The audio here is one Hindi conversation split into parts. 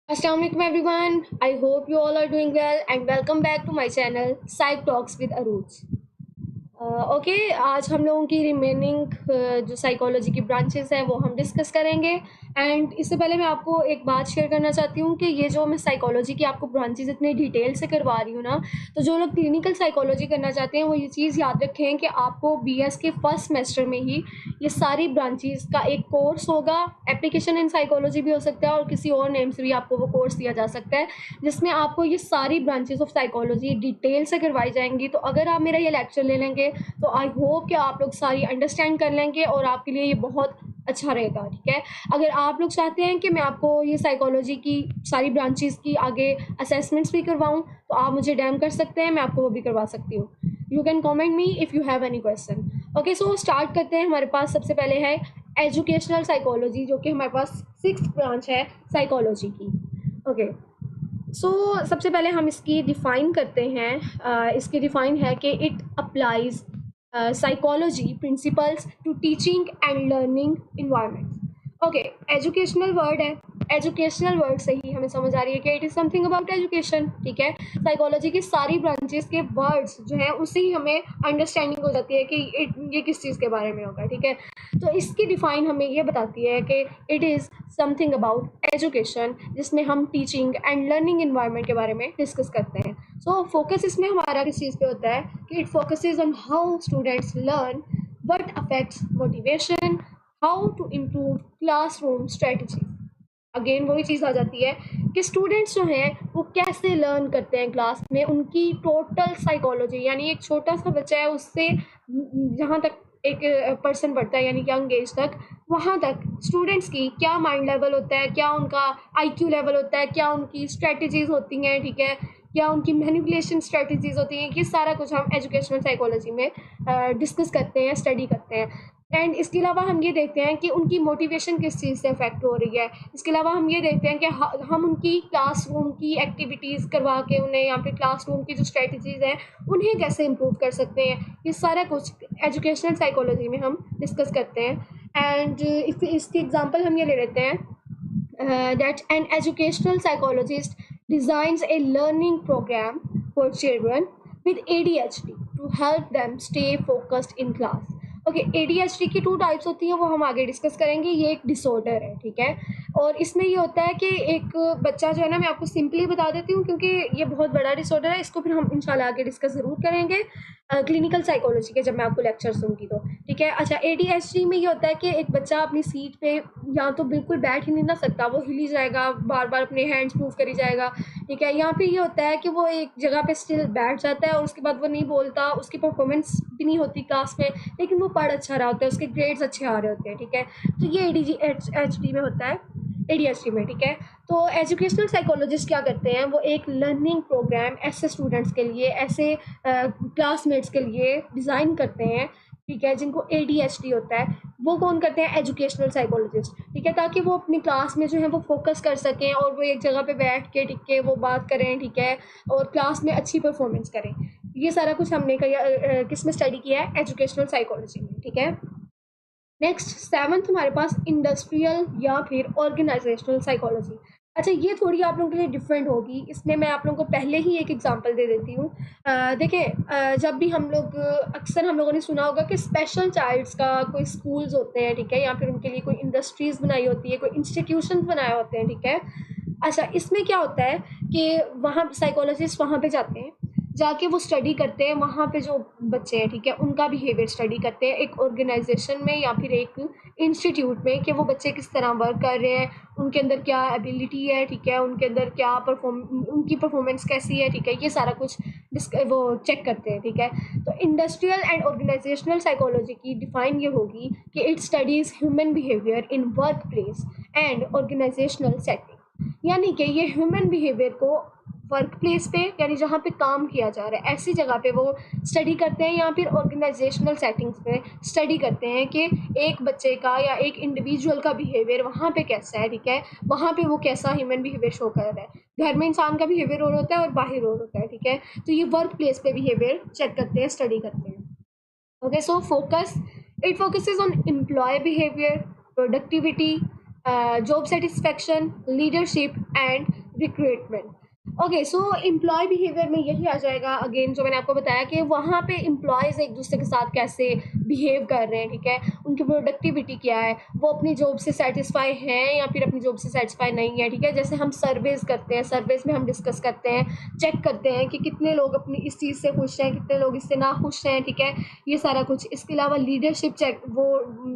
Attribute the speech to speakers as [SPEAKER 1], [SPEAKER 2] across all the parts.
[SPEAKER 1] Assalamu alaikum everyone. I hope you all are doing well and welcome back to my channel Psych Talks with Aruj. Okay आज हम लोगों की रिमेनिंग जो साइकोलॉजी की ब्रांचेस हैं वो हम डिस्कस करेंगे। एंड इससे पहले मैं आपको एक बात शेयर करना चाहती हूँ कि ये जो मैं साइकोलॉजी की आपको ब्रांचेस इतने डिटेल से करवा रही हूँ ना, तो जो लोग क्लिनिकल साइकोलॉजी करना चाहते हैं वो ये चीज़ याद रखें कि आपको बीएस के फर्स्ट सेमेस्टर में ही ये सारी ब्रांचेस का एक कोर्स होगा। एप्लीकेशन इन साइकोलॉजी भी हो सकता है और किसी और नेम से भी आपको वो कोर्स दिया जा सकता है, जिसमें आपको ये सारी ब्रांचेस ऑफ साइकोलॉजी डिटेल से करवाई जाएंगी। तो अगर आप मेरा ये लेक्चर ले लेंगे तो आई होप कि आप लोग सारी अंडरस्टैंड कर लेंगे और आपके लिए ये बहुत अच्छा रहेगा। ठीक है, अगर आप लोग चाहते हैं कि मैं आपको ये साइकोलॉजी की सारी ब्रांचेस की आगे असेसमेंट्स भी करवाऊँ तो आप मुझे डैम कर सकते हैं, मैं आपको वो भी करवा सकती हूँ। You can comment me if you have any question. Okay, so start करते हैं। हमारे पास सबसे पहले है एजुकेशनल साइकोलॉजी, जो कि हमारे पास सिक्स्थ ब्रांच है साइकोलॉजी की। ओके, सबसे पहले हम इसकी डिफ़ाइन करते हैं। इसकी डिफ़ाइन है कि it applies psychology principles to teaching and learning environment. Okay, educational word है। एजुकेशनल वर्ड से ही हमें समझ आ रही है कि it is something about education. ठीक है, साइकोलॉजी की सारी ब्रांचेस के वर्ड्स जो हैं उससे ही हमें अंडरस्टैंडिंग हो जाती है कि ये किस चीज़ के बारे में होगा। ठीक है, तो इसकी डिफ़ाइन हमें ये बताती है कि it is something about education, जिसमें हम टीचिंग एंड लर्निंग इन्वायरमेंट के बारे में डिस्कस करते हैं। सो फोकस इसमें हमारा किस चीज़ पे होता है कि it focuses on how students learn, what affects motivation, how to improve classroom strategy. Again वही चीज़ आ जाती है कि स्टूडेंट्स जो हैं वो कैसे लर्न करते हैं क्लास में, उनकी टोटल साइकोलॉजी, यानी एक छोटा सा बच्चा है उससे जहाँ तक एक पर्सन बढ़ता है यानी यंग एज तक, वहाँ तक स्टूडेंट्स की क्या माइंड लेवल होता है, क्या उनका आईक्यू लेवल होता है, क्या उनकी स्ट्रेटजीज होती हैं। ठीक है, क्या उनकी मैनिपुलेशन स्ट्रेटजीज होती हैं, ये सारा कुछ हम एजुकेशनल साइकोलॉजी में डिस्कस करते हैं, स्टडी करते हैं। एंड इसके अलावा हम ये देखते हैं कि उनकी मोटिवेशन किस चीज़ से अफेक्ट हो रही है। इसके अलावा हम ये देखते हैं कि हम उनकी क्लासरूम की एक्टिविटीज़ करवा के उन्हें, या फिर क्लासरूम की जो स्ट्रेटजीज़ हैं उन्हें कैसे इम्प्रूव कर सकते हैं। ये सारा कुछ एजुकेशनल साइकोलॉजी में हम डिस्कस करते हैं। एंड इसकी एग्जांपल हम ये ले लेते हैं that an educational psychologist designs a learning program for children with ADHD to help them stay focused in class. Okay, ADHD की 2 टाइप्स होती हैं, वो हम आगे डिस्कस करेंगे। ये एक डिसऑर्डर है। ठीक है, और इसमें ये होता है कि एक बच्चा जो है ना, मैं आपको सिंपली बता देती हूँ क्योंकि ये बहुत बड़ा डिसऑर्डर है, इसको फिर हम इंशाल्लाह आगे डिस्कस ज़रूर करेंगे क्लिनिकल साइकोलॉजी के जब मैं आपको लेक्चर दूँगी तो। ठीक है, अच्छा, ADHD में ये होता है कि एक बच्चा अपनी सीट पे या तो बिल्कुल बैठ ही नहीं ना सकता, वो हिल ही जाएगा, बार बार अपने हैंड्स मूव करी जाएगा। ठीक है, यहाँ पे ये होता है कि वो एक जगह पे स्टिल बैठ जाता है और उसके बाद वो नहीं बोलता, उसकी परफॉर्मेंस भी नहीं होती क्लास में, लेकिन वो पढ़ अच्छा रहा होता है, उसके ग्रेड्स अच्छे आ रहे होते हैं। ठीक है, तो ये ADHD में होता है, ADHD में। ठीक है, तो एजुकेशनल साइकोलॉजिस्ट क्या करते हैं, वो एक लर्निंग प्रोग्राम ऐसे स्टूडेंट्स के लिए, ऐसे क्लासमेट्स के लिए डिज़ाइन करते हैं। ठीक है, जिनको ADHD होता है, वो कौन करते हैं, एजुकेशनल साइकोलॉजिस्ट। ठीक है, ताकि वो अपनी क्लास में जो है वो फोकस कर सकें और वो एक जगह पे बैठ के टिक के वो बात करें। ठीक है, और क्लास में अच्छी परफॉर्मेंस करें। ये सारा कुछ हमने किस में स्टडी किया है, एजुकेशनल साइकोलॉजी में। ठीक है, नेक्स्ट सेवन्थ हमारे पास इंडस्ट्रियल या फिर ऑर्गेनाइजेशनल साइकोलॉजी। अच्छा, ये थोड़ी आप लोगों के लिए डिफरेंट होगी, इसमें मैं आप लोगों को पहले ही एक एग्जांपल दे देती हूँ। देखिए, जब भी हम लोग अक्सर हम लोगों ने सुना होगा कि स्पेशल चाइल्ड्स का कोई स्कूल्स होते हैं। ठीक है, या फिर उनके लिए कोई इंडस्ट्रीज़ बनाई होती है, कोई इंस्टीट्यूशन बनाए होते हैं। ठीक है, अच्छा, इसमें क्या होता है कि वहाँ साइकोलॉजिस्ट वहाँ पे जाते हैं, जाके वो स्टडी करते हैं वहाँ पे जो बच्चे हैं। ठीक है, उनका बिहेवियर स्टडी करते हैं एक ऑर्गेनाइजेशन में या फिर एक इंस्टीट्यूट में, कि वो बच्चे किस तरह वर्क कर रहे हैं, उनके अंदर क्या एबिलिटी है। ठीक है, उनके अंदर क्या उनकी परफॉर्मेंस कैसी है। ठीक है, ये सारा कुछ वो चेक करते हैं। ठीक है, तो इंडस्ट्रियल एंड ऑर्गेनाइजेशनल साइकोलॉजी की डिफाइन ये होगी कि it studies human behaviour in workplace and organisational setting, यानी कि ये ह्यूमन बिहेवियर को वर्क प्लेस पे, यानी जहाँ पे काम किया जा रहा है ऐसी जगह पे वो स्टडी करते हैं, या फिर ऑर्गेनाइजेशनल सेटिंग्स में स्टडी करते हैं कि एक बच्चे का या एक इंडिविजुअल का बिहेवियर वहाँ पे कैसा है। ठीक है, वहाँ पे वो कैसा ह्यूमन बिहेवियर शो कर रहा है। घर में इंसान का बिहेवियर और होता है और बाहर और होता है। ठीक है, तो ये वर्क प्लेस पे बिहेवियर चेक करते हैं, स्टडी करते हैं। Okay, so it focuses on employee behavior, productivity, job satisfaction, leadership and recruitment. Okay, so employee behaviour में यही आ जाएगा अगेन, जो मैंने आपको बताया कि वहाँ पे एम्प्लॉयज़ एक दूसरे के साथ कैसे बिहेव कर रहे हैं, ठीक है, उनकी प्रोडक्टिविटी क्या है, वो अपनी जॉब से सेटिस्फाई हैं या फिर अपनी जॉब से सेटिस्फाई नहीं है, ठीक है। जैसे हम सर्वेज करते हैं, सर्वेज में हम डिस्कस करते हैं, चेक करते हैं कि कितने लोग अपनी इस चीज़ से खुश हैं, कितने लोग इससे ना खुश हैं, ठीक है, ये सारा कुछ। इसके अलावा लीडरशिप चेक वो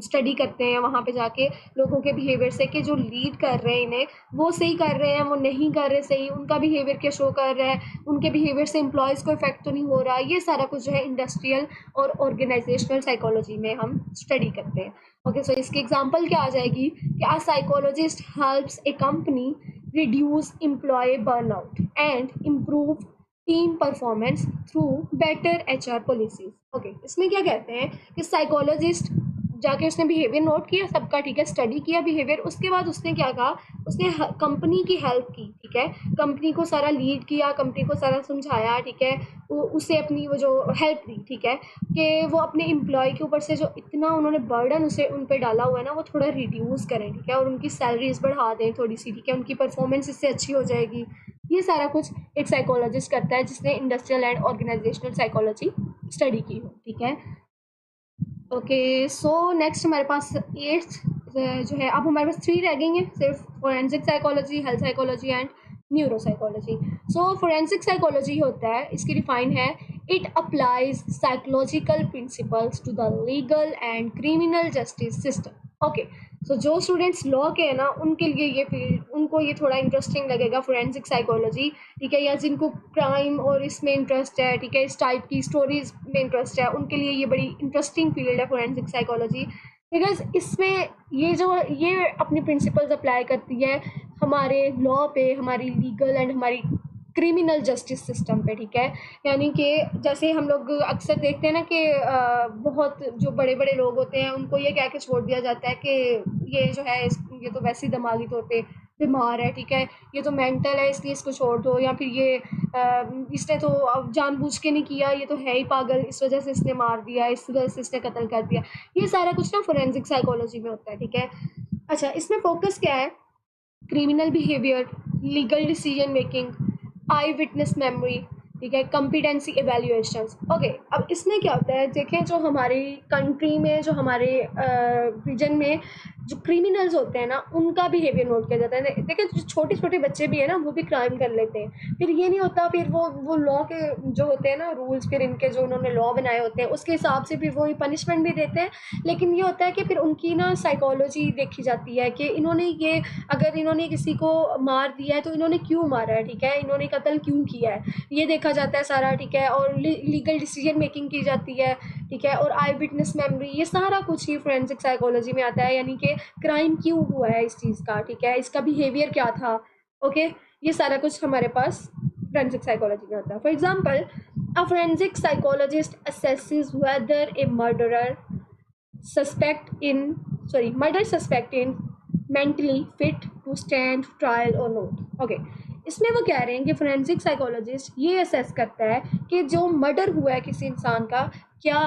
[SPEAKER 1] स्टडी करते हैं वहाँ पे जाके लोगों के बिहेवियर से, कि जो लीड कर रहे हैं इन्हें, वो सही कर रहे हैं, वो नहीं कर रहे सही, उनका बिहेवियर क्या शो कर रहा है, उनके बिहेवियर से एम्प्लॉयज़ को इफेक्ट तो नहीं हो रहा। ये सारा कुछ जो है इंडस्ट्रियल और ऑर्गेनाइजेशनल साइकोलॉजी में हम स्टडी करते हैं। ओके, सो इसकी एग्जांपल क्या आ जाएगी कि a psychologist helps a company reduce employee burnout and improve team performance through better HR policies. Okay, इसमें क्या कहते हैं कि साइकोलॉजिस्ट जाके उसने बिहेवियर नोट किया सबका, ठीक है, स्टडी किया बिहेवियर, उसके बाद उसने क्या कहा, उसने कंपनी की हेल्प की, ठीक है, कंपनी को सारा लीड किया, कंपनी को सारा समझाया, ठीक है, उसे अपनी वो जो हेल्प दी, ठीक है, कि वो अपने एम्प्लॉय के ऊपर से जो इतना उन्होंने बर्डन उसे उन पर डाला हुआ है ना, वो थोड़ा रिड्यूस करें, ठीक है, और उनकी सैलरीज बढ़ा दें थोड़ी सी, ठीक है, उनकी परफॉर्मेंस इससे अच्छी हो जाएगी। ये सारा कुछ एक साइकोलॉजिस्ट करता है जिसने industrial and organisational psychology study की हो, ठीक है। ओके, सो नेक्स्ट हमारे पास एट्थ जो है, अब हमारे पास 3 रह गई हैं सिर्फ, forensic psychology, health psychology and neuro psychology. So forensic psychology होता है, इसकी डिफाइन है, it applies psychological principles to the legal and criminal justice system. Okay, so जो स्टूडेंट्स लॉ के हैं ना, उनके लिए ये फील्ड, उनको ये थोड़ा इंटरेस्टिंग लगेगा फोरेंसिक साइकोलॉजी, ठीक है, या जिनको क्राइम और इसमें इंटरेस्ट है, ठीक है, इस टाइप की स्टोरीज में इंटरेस्ट है, उनके लिए ये बड़ी इंटरेस्टिंग फील्ड है फोरेंसिक साइकोलॉजी, बिकॉज इसमें ये अपनी प्रिंसिपल्स अप्लाई करती है हमारे लॉ पे, हमारी लीगल एंड हमारी क्रिमिनल जस्टिस सिस्टम पे, ठीक है। यानी कि जैसे हम लोग अक्सर देखते हैं ना कि बहुत जो बड़े बड़े लोग होते हैं उनको ये कह के छोड़ दिया जाता है कि ये जो है ये तो वैसे ही दिमागी तौर पे बीमार है, ठीक है, ये तो मेंटल है इसलिए इसको छोड़ दो, या फिर ये इसने तो अब जानबूझ के नहीं किया, ये तो है ही पागल, इस वजह से इसने मार दिया, इस वजह से इसने कत्ल कर दिया। ये सारा कुछ ना फोरेंसिक साइकोलॉजी में होता है, ठीक है। अच्छा, इसमें फोकस क्या है, criminal behaviour, legal decision making, eye witness memory, ठीक है, कॉम्पिटेंसी एवेल्युएशंस। ओके, अब इसमें क्या होता है, देखें जो हमारी कंट्री में, जो हमारे रीजन में जो क्रिमिनल्स होते हैं ना, उनका बिहेवियर नोट किया जाता है। देखिए जो छोटे छोटे बच्चे भी है ना, वो भी क्राइम कर लेते हैं, फिर ये नहीं होता, फिर वो लॉ के जो होते हैं ना रूल्स, फिर इनके जो उन्होंने लॉ बनाए होते हैं उसके हिसाब से फिर वो पनिशमेंट भी देते हैं। लेकिन ये होता है कि फिर उनकी ना साइकोलॉजी देखी जाती है कि इन्होंने ये, अगर इन्होंने किसी को मार दिया है तो इन्होंने क्यों मारा है, ठीक है, इन्होंने कत्ल क्यों किया है, ये देखा जाता है सारा, ठीक है, और लीगल डिसीजन मेकिंग की जाती है, ठीक है, और आई विटनेस मेमोरी, ये सारा कुछ ही फोरेंसिक साइकोलॉजी में आता है, यानी कि क्राइम क्यों हुआ है इस चीज़ का, ठीक है, इसका बिहेवियर क्या था। ओके, ये सारा कुछ हमारे पास फोरेंसिक साइकोलॉजी में होता है। For example, a forensic psychologist assesses whether a murderer murder suspect in mentally fit to stand trial or not। Okay, इसमें वो कह रहे हैं कि फोरेंसिक साइकोलॉजिस्ट ये असेस करता है कि जो मर्डर हुआ है किसी इंसान का, क्या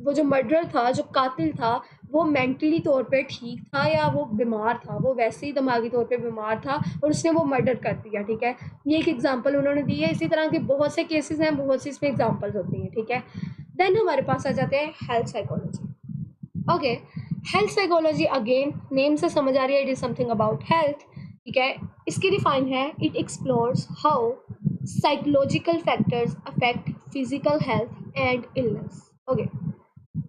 [SPEAKER 1] वो जो मर्डर था, जो कातिल था, वो मेंटली तौर पे ठीक था या वो बीमार था, वो वैसे ही दिमागी तौर पे बीमार था और उसने वो मर्डर कर दिया, ठीक है। ये एक एग्जांपल उन्होंने दी है। इसी तरह के बहुत से केसेस हैं, बहुत सी इसमें एग्जांपल्स होती हैं, ठीक है। देन हमारे पास आ जाते हैं health psychology. Okay, health psychology again name से समझ आ रही है, it is something about health, ठीक है। इसकी डिफाइन है, it explores how psychological factors affect physical health and illness. Okay,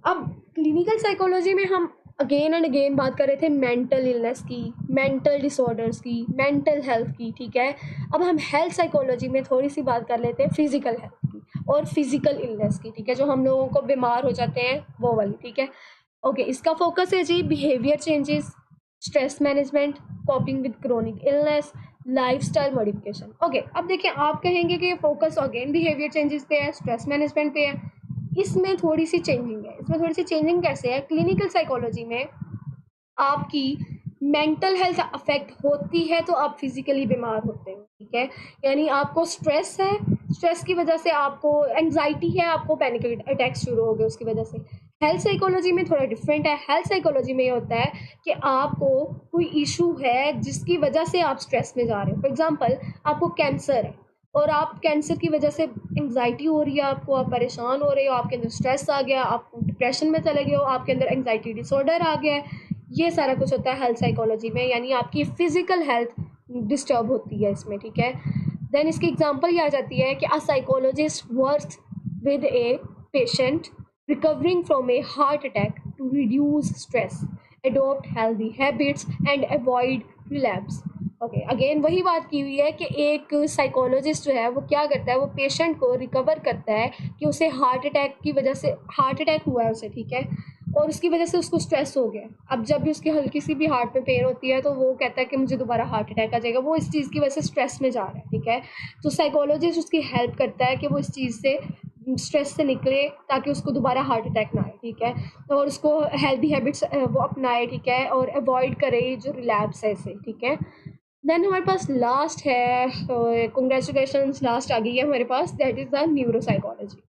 [SPEAKER 1] अब क्लिनिकल साइकोलॉजी में हम अगेन एंड अगेन बात कर रहे थे मेंटल इलनेस की, मेंटल डिसऑर्डर्स की, मेंटल हेल्थ की, ठीक है। अब हम हेल्थ साइकोलॉजी में थोड़ी सी बात कर लेते हैं फिजिकल हेल्थ की और फिजिकल इलनेस की, ठीक है, जो हम लोगों को बीमार हो जाते हैं वो वाली, ठीक है। ओके, इसका फोकस है जी behaviour changes, stress management, coping with chronic illness, lifestyle modification. Okay, अब देखिए आप कहेंगे कि फोकस अगेन बिहेवियर चेंजेस पे है, स्ट्रेस मैनेजमेंट पे है। इसमें थोड़ी सी चेंजिंग है। इसमें थोड़ी सी चेंजिंग कैसे है, क्लिनिकल साइकोलॉजी में आपकी मेंटल हेल्थ अफेक्ट होती है तो आप फिजिकली बीमार होते हो, ठीक है। यानी आपको स्ट्रेस है, स्ट्रेस की वजह से आपको एंग्जाइटी है, आपको पैनिक अटैक शुरू हो गए उसकी वजह से। हेल्थ साइकोलॉजी में थोड़ा डिफरेंट है। हेल्थ साइकोलॉजी में ये होता है कि आपको कोई इशू है जिसकी वजह से आप स्ट्रेस में जा रहे हो। फॉर एग्जांपल, आपको कैंसर है और आप कैंसर की वजह से एंग्जाइटी हो रही है आपको, आप परेशान हो रहे हो, आपके अंदर स्ट्रेस आ गया, आप डिप्रेशन में चले गए हो, आपके अंदर एंग्जाइटी डिसऑर्डर आ गया है। ये सारा कुछ होता है हेल्थ साइकोलॉजी में, यानी आपकी फिजिकल हेल्थ डिस्टर्ब होती है इसमें, ठीक है। देन इसकी एग्जांपल ये आ जाती है कि a psychologist works with a patient recovering from a heart attack to reduce stress, adopt healthy habits and avoid relapse. Okay, again वही बात की हुई है कि एक साइकोलॉजिस्ट जो है वो क्या करता है, वो पेशेंट को रिकवर करता है कि उसे हार्ट अटैक की वजह से हार्ट अटैक हुआ है उसे, ठीक है, और उसकी वजह से उसको स्ट्रेस हो गया। अब जब भी उसकी हल्की सी भी हार्ट में पेन होती है तो वो कहता है कि मुझे दोबारा हार्ट अटैक आ जाएगा, वो इस चीज़ की वजह से स्ट्रेस में जा रहा है, ठीक है। तो साइकोलॉजिस्ट उसकी हेल्प करता है कि वो इस चीज़ से स्ट्रेस से निकले ताकि उसको दोबारा हार्ट अटैक ना आए, ठीक है, और उसको हेल्दी हैबिट्स वो अपनाए, ठीक है, और अवॉइड करे जो रिलैप्स है इसे, ठीक है। देन हमारे पास लास्ट है, कंग्रेचुलेशंस, लास्ट आ गई है हमारे पास, दैट इज़ द न्यूरोसाइकोलॉजी।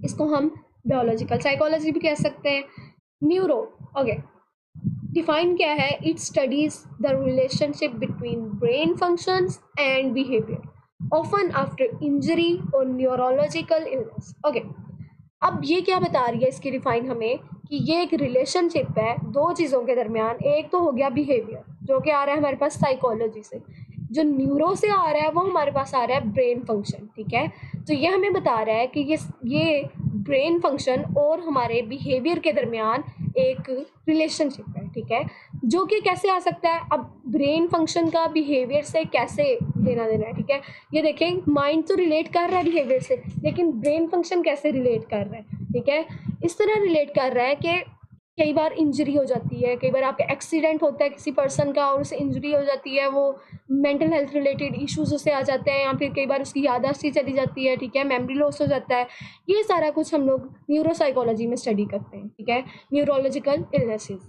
[SPEAKER 1] इसको हम बायोलॉजिकल साइकोलॉजी भी कह सकते हैं। न्यूरो, ओके, डिफाइन क्या है, it studies the relationship between brain functions and behaviour often after injury और न्यूरोलॉजिकल इलनेस। ओके, अब ये क्या बता रही है इसकी डिफाइन हमें, कि ये एक रिलेशनशिप है दो चीज़ों के दरमियान। एक तो हो गया बिहेवियर जो कि आ रहा है हमारे पास साइकोलॉजी से, जो न्यूरो से आ रहा है वो हमारे पास आ रहा है ब्रेन फंक्शन, ठीक है। तो ये हमें बता रहा है कि ये ब्रेन फंक्शन और हमारे बिहेवियर के दरमियान एक रिलेशनशिप है, ठीक है, जो कि कैसे आ सकता है। अब ब्रेन फंक्शन का बिहेवियर से कैसे लेना देना है, ठीक है। ये देखें, माइंड तो रिलेट कर रहा है बिहेवियर से, लेकिन ब्रेन फंक्शन कैसे रिलेट कर रहा है, ठीक है। इस तरह रिलेट कर रहा है कि कई बार इंजरी हो जाती है, कई बार आपका एक्सीडेंट होता है किसी पर्सन का और उसे इंजरी हो जाती है, वो मेंटल हेल्थ रिलेटेड इश्यूज उसे आ जाते हैं, या फिर कई बार उसकी याददाश्त ही चली जाती है, ठीक है, मेमोरी लॉस हो जाता है। ये सारा कुछ हम लोग न्यूरोसाइकोलॉजी में स्टडी करते हैं, ठीक है, न्यूरोलॉजिकल इलनेसेस।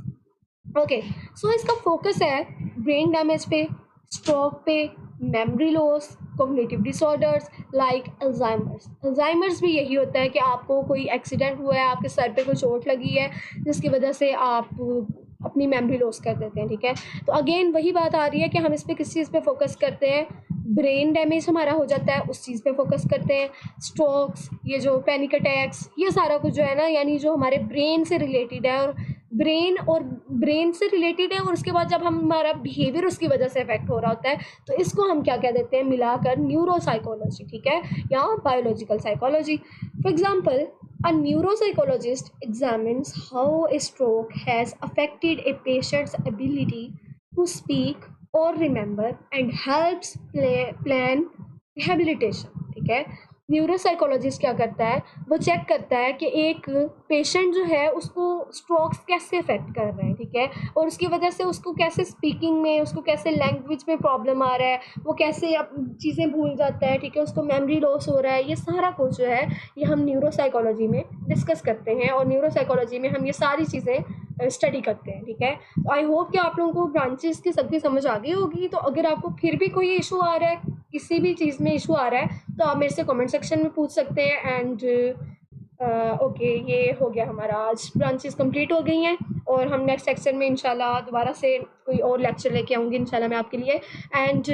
[SPEAKER 1] ओके, सो इसका फोकस है ब्रेन डैमेज पे, स्ट्रोक पे, memory loss, cognitive disorders like Alzheimer's. Alzheimer's भी यही होता है कि आपको कोई एक्सीडेंट हुआ है, आपके सर पे कोई चोट लगी है जिसकी वजह से आप अपनी मेमोरी लॉस कर देते हैं, ठीक है। तो अगेन वही बात आ रही है कि हम इस पर किस चीज़ पे फोकस करते हैं, ब्रेन डैमेज हमारा हो जाता है उस चीज़ पे फोकस करते हैं, स्ट्रोक्स, ये जो पैनिक अटैक्स, ये सारा कुछ जो है ना, यानी जो हमारे ब्रेन से रिलेटेड है, और ब्रेन से रिलेटेड है, और उसके बाद जब हमारा बिहेवियर उसकी वजह से अफेक्ट हो रहा होता है, तो इसको हम क्या कह देते हैं, मिलाकर न्यूरोसाइकोलॉजी, ठीक है, या biological psychology. For example, a neuropsychologist examines how a stroke has affected a patient's ability to speak or remember and helps plan rehabilitation, ठीक है। न्यूरोसाइकोलॉजिस्ट क्या करता है, वो चेक करता है कि एक पेशेंट जो है उसको स्ट्रोक्स कैसे अफेक्ट कर रहे हैं, ठीक है, और उसकी वजह से उसको कैसे स्पीकिंग में, उसको कैसे लैंग्वेज में प्रॉब्लम आ रहा है, वो कैसे अब चीज़ें भूल जाता है, ठीक है, उसको मेमोरी लॉस हो रहा है। ये सारा कुछ जो है ये हम न्यूरोसाइकोलॉजी में डिस्कस करते हैं, और न्यूरोसाइकोलॉजी में हम ये सारी चीज़ें स्टडी करते हैं, ठीक है। तो आई होप कि आप लोगों को ब्रांचेस की सबकी समझ आ गई होगी। तो अगर आपको फिर भी कोई इशू आ रहा है, किसी भी चीज़ में इशू आ रहा है, तो आप मेरे से कमेंट सेक्शन में पूछ सकते हैं। एंड ओके, ये हो गया हमारा, आज ब्रांचेस कंप्लीट हो गई हैं, और हम नेक्स्ट सेक्शन में इंशाल्लाह दोबारा से कोई और लेक्चर लेके आऊँगी इंशाल्लाह मैं आपके लिए। And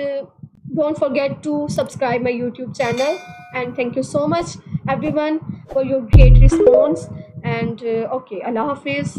[SPEAKER 1] don't forget to subscribe my YouTube channel, and thank you so much everyone for your great response, and okay, Allah Hafiz.